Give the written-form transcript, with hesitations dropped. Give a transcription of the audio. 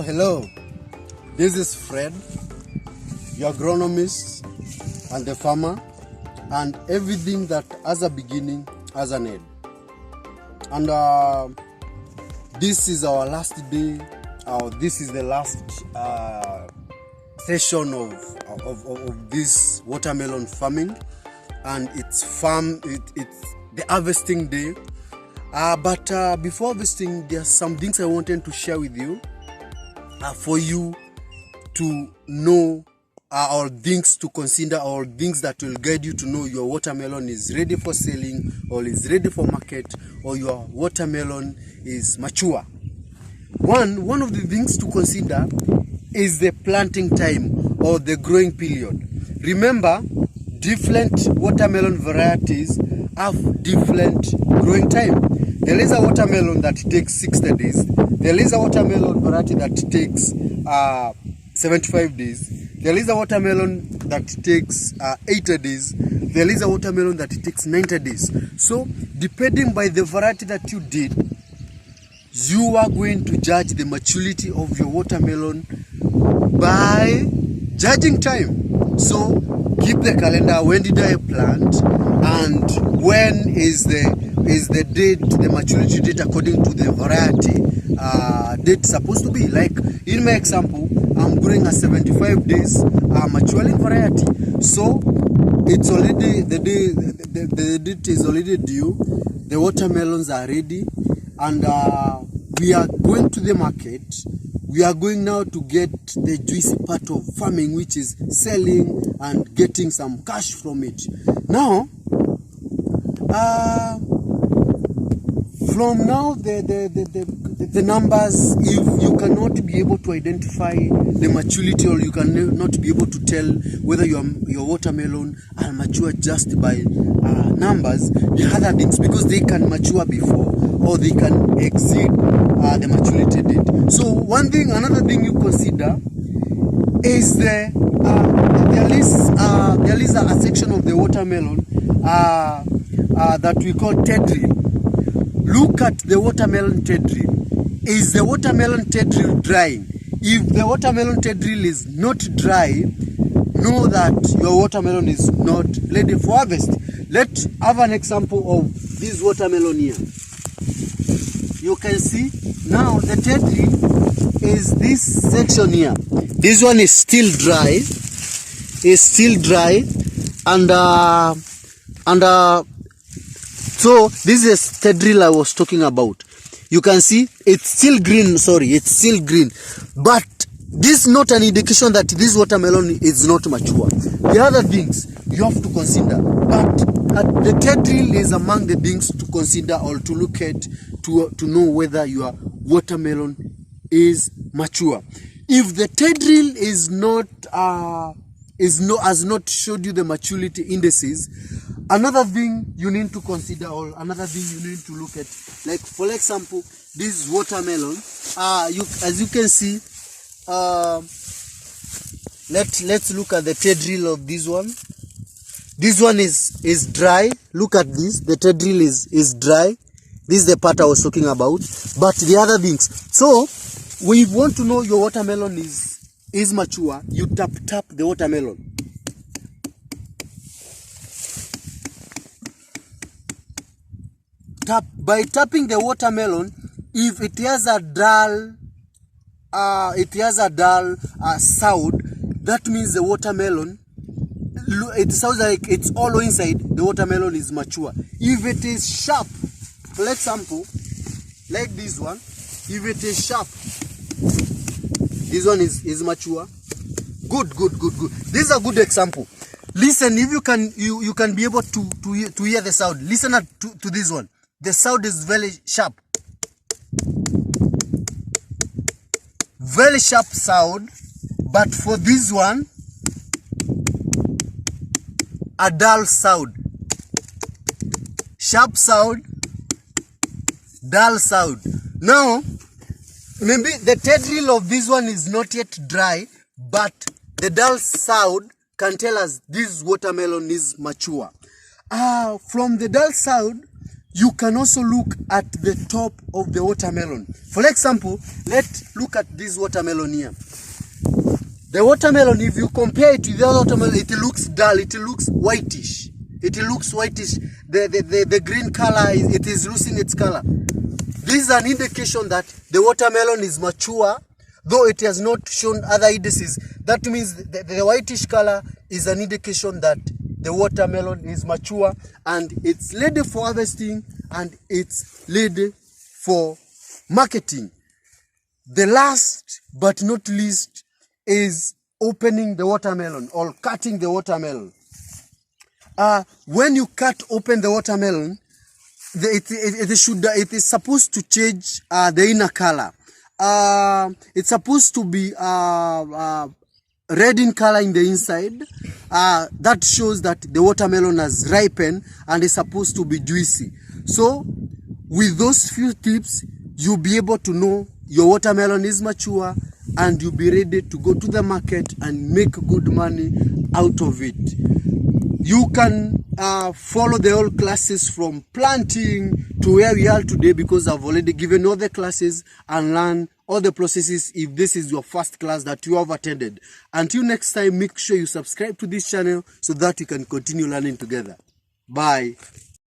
Hello. This is Fred, your agronomist and the farmer, and everything that has a beginning has an end. And this is our last day. This is the last session of this watermelon farming, and it's the harvesting day. But before harvesting, there are some things I wanted to share with you for you to know, or things to consider, or things that will guide you to know your watermelon is ready for selling, or is ready for market, or your watermelon is mature. One of the things to consider is the planting time or the growing period. Remember, different watermelon varieties have different growing time. There is a watermelon that takes 60 days. There is a watermelon variety that takes 75 days. There is a watermelon that takes 80 days. There is a watermelon that takes 90 days. So, depending by the variety that you did, you are going to judge the maturity of your watermelon by judging time. So, keep the calendar. When did I plant, and when is the date, the maturity date according to the variety date supposed to be. Like in my example, I'm growing a 75 days maturing variety, so it's already the date is already due. The watermelons are ready, and we are going to the market. We are going now to get the juicy part of farming, which is selling and getting some cash from it. Now, from now, the numbers, if you cannot be able to identify the maturity, or you cannot be able to tell whether your watermelon are mature just by numbers, the other things, because they can mature before, or they can exceed the maturity date. So another thing you consider is there is a section of the watermelon that we call tedril. Look at the watermelon tedril. Is the watermelon tedril drying? If the watermelon tedril is not dry, know that your watermelon is not ready for harvest. Let's have an example of this watermelon here. You can see now the tedril is this section here. This one is still dry. So this is the tedril I was talking about. You can see it's still green. It's still green, but this is not an indication that this watermelon is not mature. The other things you have to consider, but the tedril is among the things to consider or to look at to know whether your watermelon is mature. If the tedril is has not showed you the maturity indices, another thing you need to consider, or another thing you need to look at, like for example, this watermelon, as you can see, let's look at the tedril of this one. This one is dry. Look at this. The tedril is dry. This is the part I was talking about. But the other things. So when you want to know your watermelon is mature, you tap the watermelon. By tapping the watermelon, if it has a dull sound, that means the watermelon, it sounds like it's all inside, the watermelon is mature. If it is sharp, for example, like this one, if it is sharp, this one is mature. Good. This is a good example. Listen, if you can be able to hear the sound. Listen to this one. The sound is very sharp. Very sharp sound. But for this one, a dull sound. Sharp sound, dull sound. Now, maybe the tendril of this one is not yet dry, but the dull sound can tell us this watermelon is mature. From the dull sound, you can also look at the top of the watermelon. For example, let's look at this watermelon here. The watermelon, if you compare it with the other watermelon, it looks dull, it looks whitish. It looks whitish. The green color, it is losing its color. This is an indication that the watermelon is mature, though it has not shown other indices. That means the whitish color is an indication that the watermelon is mature and it's ready for harvesting and it's ready for marketing. The last but not least is opening the watermelon or cutting the watermelon. When you cut open the watermelon, it is supposed to change the inner color. It's supposed to be red in color in the inside. That shows that the watermelon has ripened and is supposed to be juicy. So with those few tips, you'll be able to know your watermelon is mature and you'll be ready to go to the market and make good money out of it. You can follow the whole classes from planting to where we are today, because I've already given all the classes and learn all the processes if this is your first class that you have attended. Until next time, make sure you subscribe to this channel so that we can continue learning together. Bye.